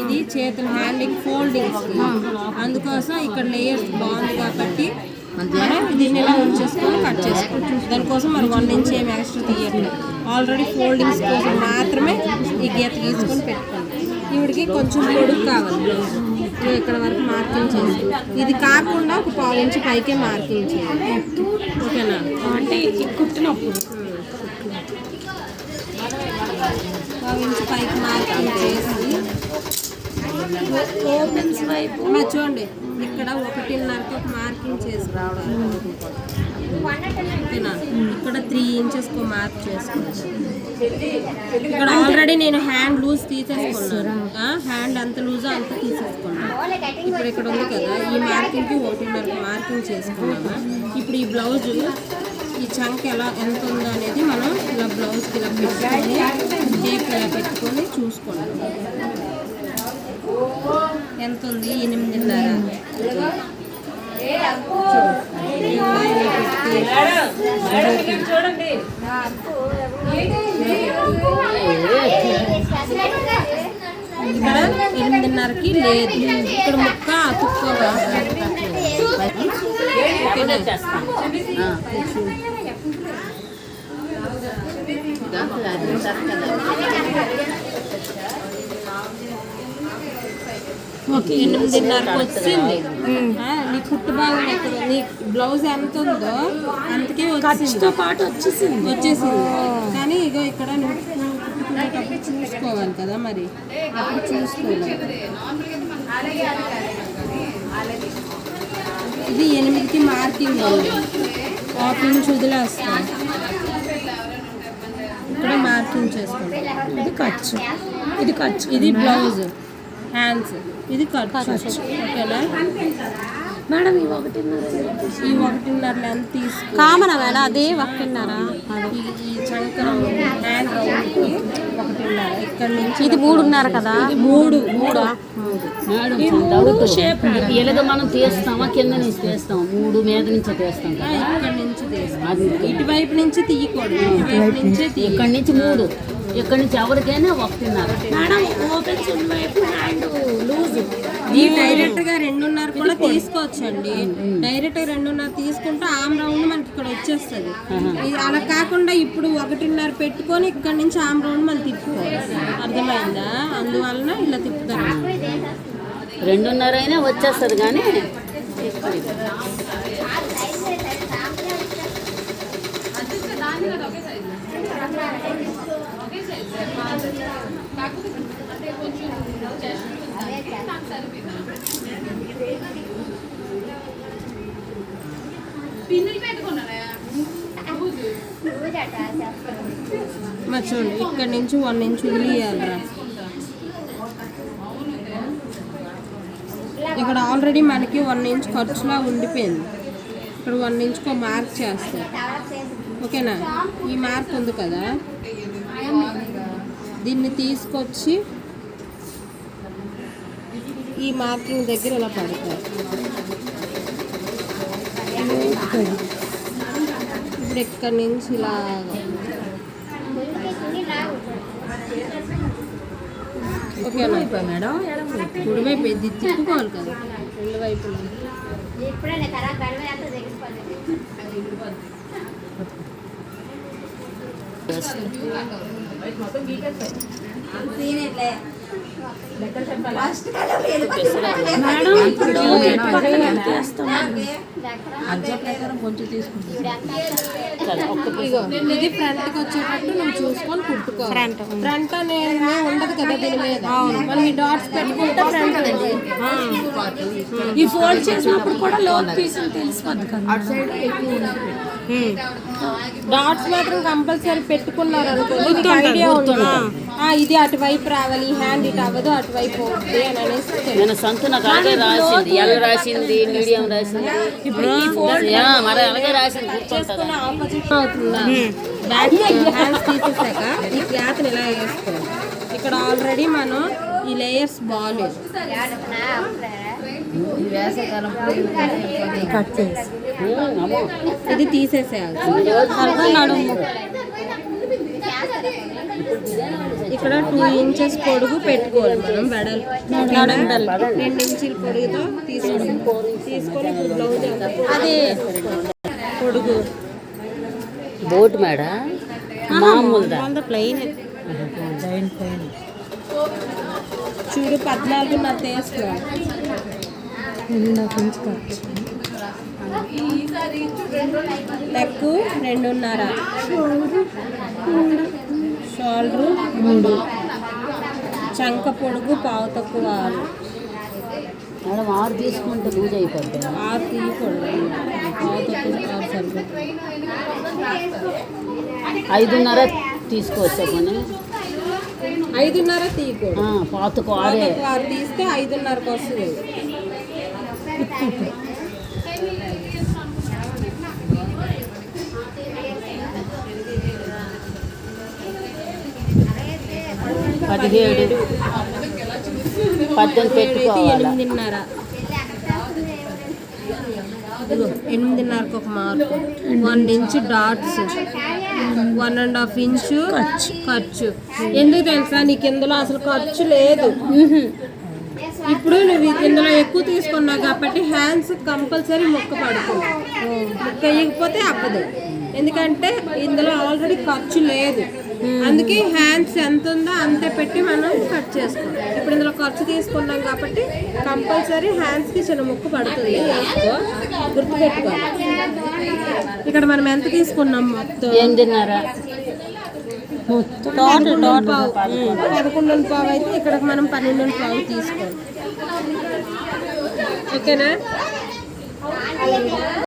ఇది చేతులు handing foldings, అందుకోసం ఇక్కడ లేయర్స్ బాగుంది కాబట్టి మనం దీన్ని ఇలా ఉంచేసుకొని కట్ చేసుకోవచ్చు. దానికోసం మరి 1 ఇంచ్ ఏమి ఎక్స్ట్రా తీయట్లేదు, ఆల్రెడీ ఫోల్డింగ్స్ కోసం మాత్రమే ఈ గీత గీసుకొని పెట్టుకోండి. ఈవిడికి కొంచెం పొడుగు కావాలి బ్లౌజ్, ఇక్కడ వరకు మార్కింగ్ చేసి, ఇది కాకుండా ఒక 1/4 ఇంచ్ పైకే మార్కింగ్ చేయాలి. ఓకేనా? అంటే కుట్టినప్పుడు 1/4 ఇంచ్ పైకి మార్కింగ్ చేసి ఓపెన్స్ వైపు చూడండి, ఇక్కడ 1.5కి ఒక మార్కింగ్ చేసి రావడం. ఓకేనా? ఇక్కడ 3 ఇంచెస్కి మార్క్ చేసుకోవచ్చు. ఇక్కడ ఆల్రెడీ నేను హ్యాండ్ లూజ్ తీసేసుకున్నాను, హ్యాండ్ ఎంత లూజో అంత తీసేసుకున్నాను. ఇప్పుడు ఇక్కడ ఉంది కదా, ఈ మార్కింగ్కి 1.5 మార్కింగ్ చేసుకున్నాను. ఇప్పుడు ఈ బ్లౌజ్ ఈ చంక్ ఎంత ఉందో అనేది మనం ఇలా బ్లౌజ్కి ఇలా పెట్టుకొని టేప్ ఇలా పెట్టుకొని చూసుకోండి. ఎంత ఉంది? 8.5. చూడండి, ఇక్కడ 8.5కి లేదు, ఇక్కడ ముక్క అతుక్కోగా. ఓకే, 8.5 వచ్చింది. నీ కుట్టు భాగం ఎక్కడ, నీ బ్లౌజ్ ఎంత ఉందో అంతకే ఖర్చుతో పాటు వచ్చేసింది. కానీ ఇగో ఇక్కడ నువ్వు కుట్టుకునేటప్పుడు చూసుకోవాలి కదా, మరి అప్పుడు చూసుకోవాలి. ఇది 8కి మార్కింగ్ ఉంది, 1/2 ఇంచ్ వదిలేస్తాను. ఇక్కడ మార్కింగ్ చేసుకోండి. ఇది ఖర్చు, ఇది బ్లౌజ్ హ్యాండ్స్, ఇది ఖర్చు. ఓకేనా మేడం? ఈ 1.5 లెంత్ తీసుకు కామన్ వేళ అదే 1.5. ఈ చంకర హ్యాండ్ రౌండ్కి 1.5. ఇక్కడ నుంచి ఇది 3.5 కదా, 3 షేప్ ఎలాగ మనం తీస్తామా, కింద నుంచి తీస్తాం, 3 మీద నుంచి తీస్తాం, ఇక్కడ నుంచి తీస్తాం. ఇటువైపు నుంచి తీయకూడదు, ఇటువైపు నుంచే ఇక్కడ నుంచి 3, ఇక్కడ నుంచి ఎవరికైనా 1.5. మేడం ఓపెన్స్ వైపు హ్యాండ్ లూజ్, డైరెక్ట్గా 2.5 కూడా తీసుకోవచ్చండి. డైరెక్ట్గా 2.5 తీసుకుంటే ఆమ్ రౌండ్ మనకి ఇక్కడ వచ్చేస్తుంది. అలా కాకుండా ఇప్పుడు 1.5 పెట్టుకొని ఇక్కడ నుంచి ఆమ్ రౌండ్ మనం తిప్పుకోవాలి. అర్థమైందా? అందువలన ఇలా తిప్పుతారు. 2.5 అయినా వచ్చేస్తుంది కానీ చూడండి, ఇక్కడ నుంచి 1 ఇంచ్ వదిలియాలరా. ఇక్కడ ఆల్రెడీ మనకి 1 ఇంచ్ ఖర్చులా ఉండిపోయింది. ఇక్కడ 1 ఇంచ్కో మార్క్ చేస్తాం. ఓకేనా? ఈ మార్క్ ఉంది కదా, దీన్ని తీసుకొచ్చి ఈ మార్కింగ్ దగ్గర ఇలా పడతారు. ఇప్పుడు ఇక్కడి నుంచి ఇలా ఓకేనా మేడం? కుడివైపు ఇది తిప్పుకోవాలి కదా, 2 వైపులు. కొంచెం తీసుకుంటాం. ఇది ఫ్రంట్కి వచ్చేటట్టు నువ్వు చూసుకొని కుట్టుకో. ఫ్రంట్ అనేది ఉండదు కదా దీని మీద, మనం ఈ డాట్స్ పెట్టుకుంటే ఫ్రంట్ అండి. ఈ ఫోల్డ్ చేసినప్పుడు కూడా లోతు పీసులు తెలిసిపోద్ది కదా. డాట్స్ మాత్రం కంపల్సరీ పెట్టుకున్నారు అనుకో, ఐడియా ఉంటుంది. ఇది అటువైపు రావాలి, హ్యాండ్ ఇటు అవ్వదు, అటువైపు అవుతుంది అని అనేసి నేను సంతు నాకు అలాగే రాసింది, ఎలా రాసింది, మీడియం రాసింది, ఇప్పుడు మరి అలాగే రాసింది. ఆపోజిట్ అవుతుందా? బ్యాక్ హ్యాండ్స్ తీసేసాక ఈ క్లాత్ని ఇలా వేసుకోవాలి. ఇక్కడ ఆల్రెడీ మనం ఈ లేయర్స్ బాగాలేదు, ఇది తీసేసేయాలి. ఇక్కడ ఇక్కడ 2 ఇంచెస్ పొడుగు పెట్టుకోవాలి మనం వెడల్పు 2 ఇంచుల పొడుగుతో తీసుకొని ఇప్పుడు బ్లౌజ్ అదే పొడుగు బోట్ మేడా మామూలుదా ప్లెయిన్ చూడు 14.5 తీసుకోవాలి నెక్ 2.5 షోల్డరు 3 చంక పొడుగు పావు తక్కువ 6 మేడం 6 తీసుకుంటే లూజ్ అయిపోద్ది 6 తీయకూడదు పావు తక్కువ 6 సరిపోతుంది 5.5 తీసుకోవచ్చు కొన్ని 5.5 తీయకూడదు పాతకు 6 తీస్తే 5.5కి వస్తుంది పదిహేడు 18 పెట్టుకోవాలి 8.5కి ఒక మార్కు 1 ఇంచ్ డాట్స్ 1.5 ఇంచు ఖర్చు ఎందుకు తెలుసా నీకు ఇందులో అసలు ఖర్చు లేదు ఇప్పుడు నువ్వు ఇందులో ఎక్కువ తీసుకున్నావు కాబట్టి హ్యాండ్స్ కంపల్సరీ మొక్క పడుతుంది మొక్క వేయకపోతే అవ్వదు ఎందుకంటే ఇందులో ఆల్రెడీ ఖర్చు లేదు అందుకే హ్యాండ్స్ ఎంత ఉందో అంతే పెట్టి మనం కట్ చేసుకోవాలి ఇప్పుడు ఇందులో ఖర్చు తీసుకున్నాం కాబట్టి కంపల్సరీ హ్యాండ్స్కి చిన్న ముక్క పడుతుంది వేసుకో గుర్తుపెట్టుకోవాలి ఇక్కడ మనం ఎంత తీసుకున్నాం మొత్తం 8.5 11.5 అయితే ఇక్కడ మనం 12.5 తీసుకోవాలి ఓకేనా